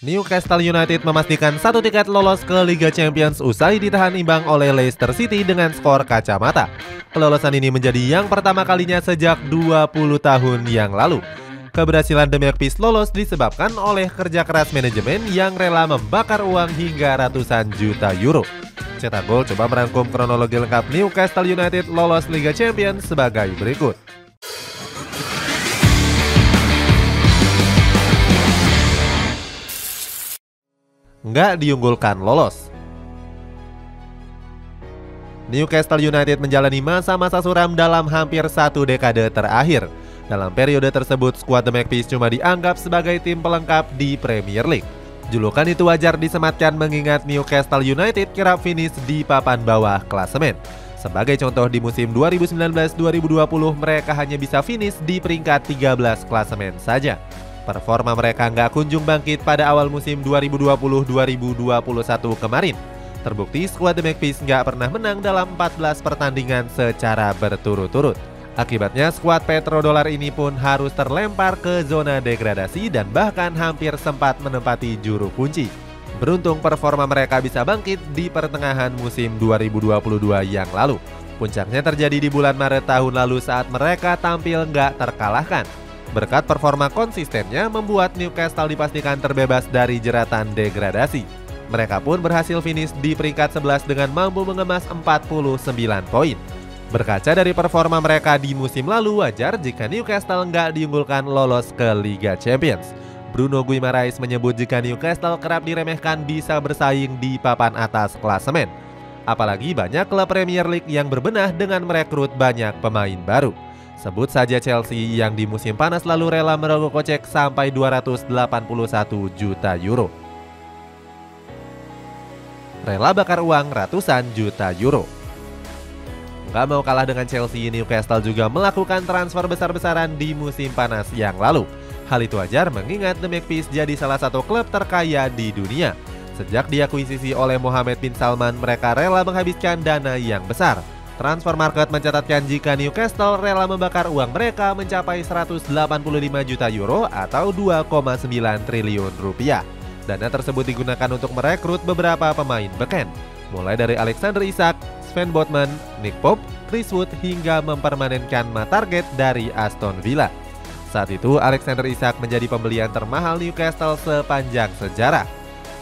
Newcastle United memastikan satu tiket lolos ke Liga Champions usai ditahan imbang oleh Leicester City dengan skor kacamata. Kelolosan ini menjadi yang pertama kalinya sejak 20 tahun yang lalu. Keberhasilan The Magpies lolos disebabkan oleh kerja keras manajemen yang rela membakar uang hingga ratusan juta euro. Cetak Gol coba merangkum kronologi lengkap Newcastle United lolos Liga Champions sebagai berikut. Nggak diunggulkan lolos. Newcastle United menjalani masa-masa suram dalam hampir satu dekade terakhir. Dalam periode tersebut, skuad The Magpies cuma dianggap sebagai tim pelengkap di Premier League. Julukan itu wajar disematkan mengingat Newcastle United kerap finish di papan bawah klasemen. Sebagai contoh, di musim 2019-2020 mereka hanya bisa finish di peringkat 13 klasemen saja. Performa mereka nggak kunjung bangkit pada awal musim 2020-2021 kemarin. Terbukti skuad The Magpies nggak pernah menang dalam 14 pertandingan secara berturut-turut. Akibatnya skuad petrodollar ini pun harus terlempar ke zona degradasi dan bahkan hampir sempat menempati juru kunci. Beruntung performa mereka bisa bangkit di pertengahan musim 2022 yang lalu. Puncaknya terjadi di bulan Maret tahun lalu saat mereka tampil nggak terkalahkan. Berkat performa konsistennya membuat Newcastle dipastikan terbebas dari jeratan degradasi. Mereka pun berhasil finish di peringkat 11 dengan mampu mengemas 49 poin. Berkaca dari performa mereka di musim lalu, wajar jika Newcastle nggak diunggulkan lolos ke Liga Champions. Bruno Guimaraes menyebut jika Newcastle kerap diremehkan bisa bersaing di papan atas klasemen. Apalagi banyak klub Premier League yang berbenah dengan merekrut banyak pemain baru. Sebut saja Chelsea yang di musim panas lalu rela merogoh kocek sampai 281 juta euro. Rela bakar uang ratusan juta euro. Nggak mau kalah dengan Chelsea, Newcastle juga melakukan transfer besar-besaran di musim panas yang lalu. Hal itu wajar mengingat The Magpies jadi salah satu klub terkaya di dunia. Sejak diakuisisi oleh Mohammed bin Salman, mereka rela menghabiskan dana yang besar. Transfer Market mencatatkan jika Newcastle rela membakar uang mereka mencapai 185 juta euro atau 2,9 triliun rupiah. Dana tersebut digunakan untuk merekrut beberapa pemain beken, mulai dari Alexander Isak, Sven Botman, Nick Pope, Chris Wood hingga mempermanenkan Matt Targett dari Aston Villa. Saat itu Alexander Isak menjadi pembelian termahal Newcastle sepanjang sejarah.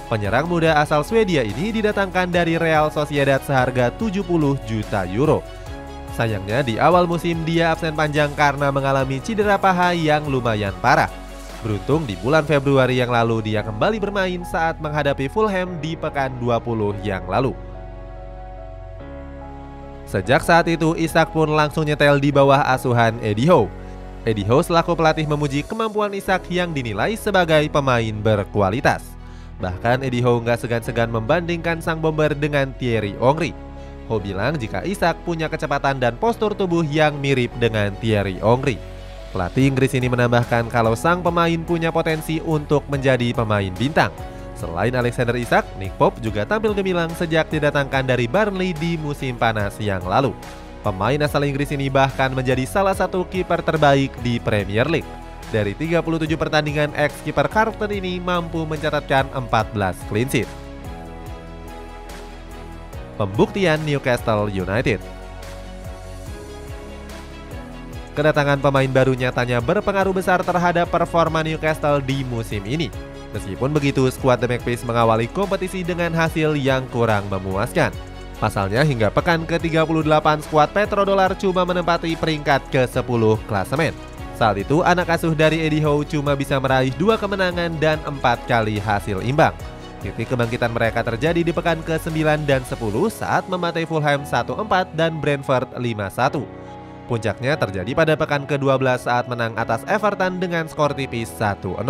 Penyerang muda asal Swedia ini didatangkan dari Real Sociedad seharga 70 juta euro. Sayangnya di awal musim dia absen panjang karena mengalami cedera paha yang lumayan parah. Beruntung di bulan Februari yang lalu dia kembali bermain saat menghadapi Fulham di pekan 20 yang lalu. Sejak saat itu Isak pun langsung nyetel di bawah asuhan Eddie Howe. Eddie Howe selaku pelatih memuji kemampuan Isak yang dinilai sebagai pemain berkualitas. Bahkan Eddie Howe nggak segan-segan membandingkan sang bomber dengan Thierry Henry. Howe bilang jika Isak punya kecepatan dan postur tubuh yang mirip dengan Thierry Henry. Pelatih Inggris ini menambahkan kalau sang pemain punya potensi untuk menjadi pemain bintang. Selain Alexander Isak, Nick Pope juga tampil gemilang sejak didatangkan dari Burnley di musim panas yang lalu. Pemain asal Inggris ini bahkan menjadi salah satu kiper terbaik di Premier League. Dari 37 pertandingan, ex-kiper Carlton ini mampu mencatatkan 14 clean sheet. Pembuktian Newcastle United. Kedatangan pemain baru nyatanya berpengaruh besar terhadap performa Newcastle di musim ini. Meskipun begitu, skuad The Magpies mengawali kompetisi dengan hasil yang kurang memuaskan. Pasalnya hingga pekan ke-38 skuad petrodollar cuma menempati peringkat ke-10 klasemen. Saat itu anak asuh dari Eddie Howe cuma bisa meraih 2 kemenangan dan 4 kali hasil imbang. Titik kebangkitan mereka terjadi di pekan ke-9 dan 10 saat membantai Fulham 1-4 dan Brentford 5-1. Puncaknya terjadi pada pekan ke-12 saat menang atas Everton dengan skor tipis 1-0.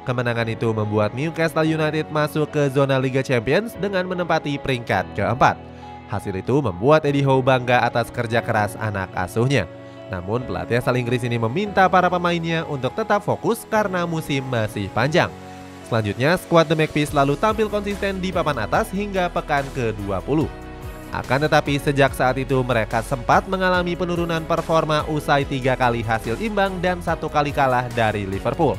Kemenangan itu membuat Newcastle United masuk ke zona Liga Champions dengan menempati peringkat ke-4. Hasil itu membuat Eddie Howe bangga atas kerja keras anak asuhnya. Namun pelatih asal Inggris ini meminta para pemainnya untuk tetap fokus karena musim masih panjang. Selanjutnya, skuad The Magpies selalu tampil konsisten di papan atas hingga pekan ke-20. Akan tetapi sejak saat itu mereka sempat mengalami penurunan performa usai 3 kali hasil imbang dan 1 kali kalah dari Liverpool.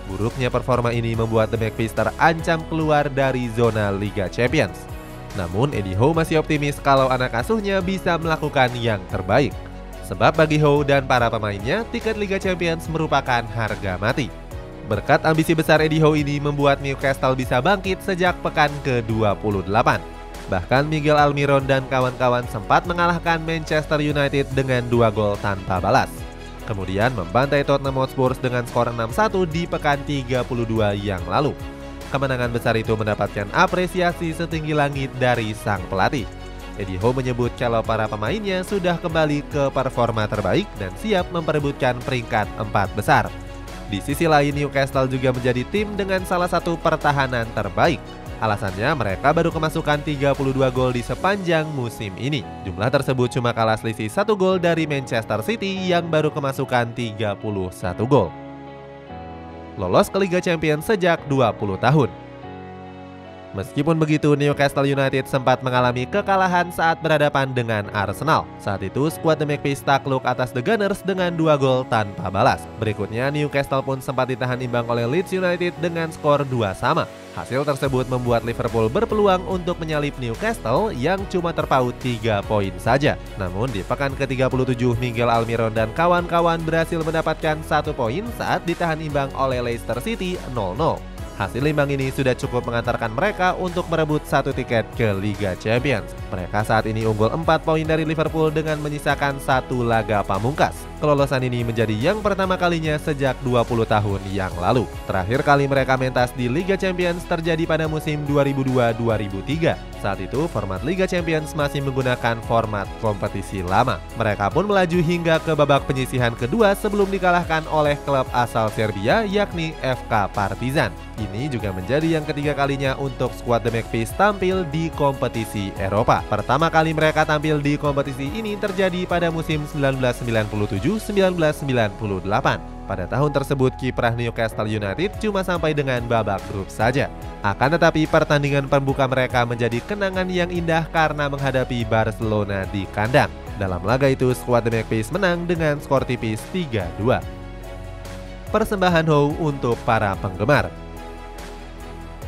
Buruknya performa ini membuat The Magpies terancam keluar dari zona Liga Champions. Namun Eddie Howe masih optimis kalau anak asuhnya bisa melakukan yang terbaik. Sebab bagi Howe dan para pemainnya, tiket Liga Champions merupakan harga mati. Berkat ambisi besar Eddie Howe ini membuat Newcastle bisa bangkit sejak pekan ke-28. Bahkan Miguel Almiron dan kawan-kawan sempat mengalahkan Manchester United dengan 2 gol tanpa balas. Kemudian membantai Tottenham Hotspur dengan skor 6-1 di pekan 32 yang lalu. Kemenangan besar itu mendapatkan apresiasi setinggi langit dari sang pelatih. Eddie Howe menyebut kalau para pemainnya sudah kembali ke performa terbaik dan siap memperebutkan peringkat 4 besar. Di sisi lain, Newcastle juga menjadi tim dengan salah satu pertahanan terbaik. Alasannya mereka baru kemasukan 32 gol di sepanjang musim ini. Jumlah tersebut cuma kalah selisih 1 gol dari Manchester City yang baru kemasukan 31 gol. Lolos ke Liga Champions sejak 20 tahun. Meskipun begitu, Newcastle United sempat mengalami kekalahan saat berhadapan dengan Arsenal. Saat itu, skuad The Magpies takluk atas The Gunners dengan 2 gol tanpa balas. Berikutnya, Newcastle pun sempat ditahan imbang oleh Leeds United dengan skor 2-2. Hasil tersebut membuat Liverpool berpeluang untuk menyalip Newcastle yang cuma terpaut 3 poin saja. Namun di pekan ke-37, Miguel Almiron dan kawan-kawan berhasil mendapatkan 1 poin saat ditahan imbang oleh Leicester City 0-0. Hasil imbang ini sudah cukup mengantarkan mereka untuk merebut 1 tiket ke Liga Champions. Mereka saat ini unggul 4 poin dari Liverpool dengan menyisakan 1 laga pamungkas. Kelolosan ini menjadi yang pertama kalinya sejak 20 tahun yang lalu. Terakhir kali mereka mentas di Liga Champions terjadi pada musim 2002-2003. Saat itu format Liga Champions masih menggunakan format kompetisi lama. Mereka pun melaju hingga ke babak penyisihan kedua sebelum dikalahkan oleh klub asal Serbia yakni FK Partizan. Ini juga menjadi yang ketiga kalinya untuk skuad The Magpies tampil di kompetisi Eropa. Pertama kali mereka tampil di kompetisi ini terjadi pada musim 1997-1998. Pada tahun tersebut kiprah Newcastle United cuma sampai dengan babak grup saja. Akan tetapi pertandingan pembuka mereka menjadi kenangan yang indah karena menghadapi Barcelona di kandang. Dalam laga itu skuad The Magpies menang dengan skor tipis 3-2. Persembahan Howe untuk para penggemar.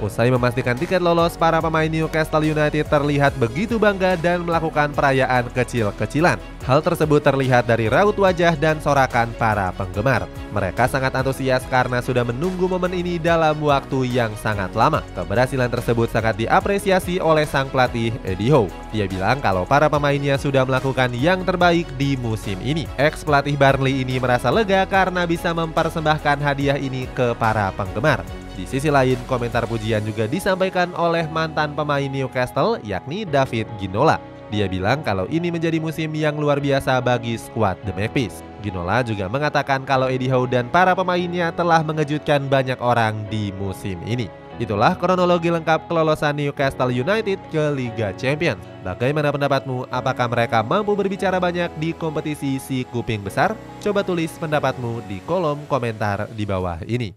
Usai memastikan tiket lolos, para pemain Newcastle United terlihat begitu bangga dan melakukan perayaan kecil-kecilan. Hal tersebut terlihat dari raut wajah dan sorakan para penggemar. Mereka sangat antusias karena sudah menunggu momen ini dalam waktu yang sangat lama. Keberhasilan tersebut sangat diapresiasi oleh sang pelatih Eddie Howe. Dia bilang kalau para pemainnya sudah melakukan yang terbaik di musim ini. Ex-pelatih Burnley ini merasa lega karena bisa mempersembahkan hadiah ini ke para penggemar. Di sisi lain, komentar pujian juga disampaikan oleh mantan pemain Newcastle yakni David Ginola. Dia bilang kalau ini menjadi musim yang luar biasa bagi skuad The Magpies. Ginola juga mengatakan kalau Eddie Howe dan para pemainnya telah mengejutkan banyak orang di musim ini. Itulah kronologi lengkap kelolosan Newcastle United ke Liga Champions. Bagaimana pendapatmu? Apakah mereka mampu berbicara banyak di kompetisi si kuping besar? Coba tulis pendapatmu di kolom komentar di bawah ini.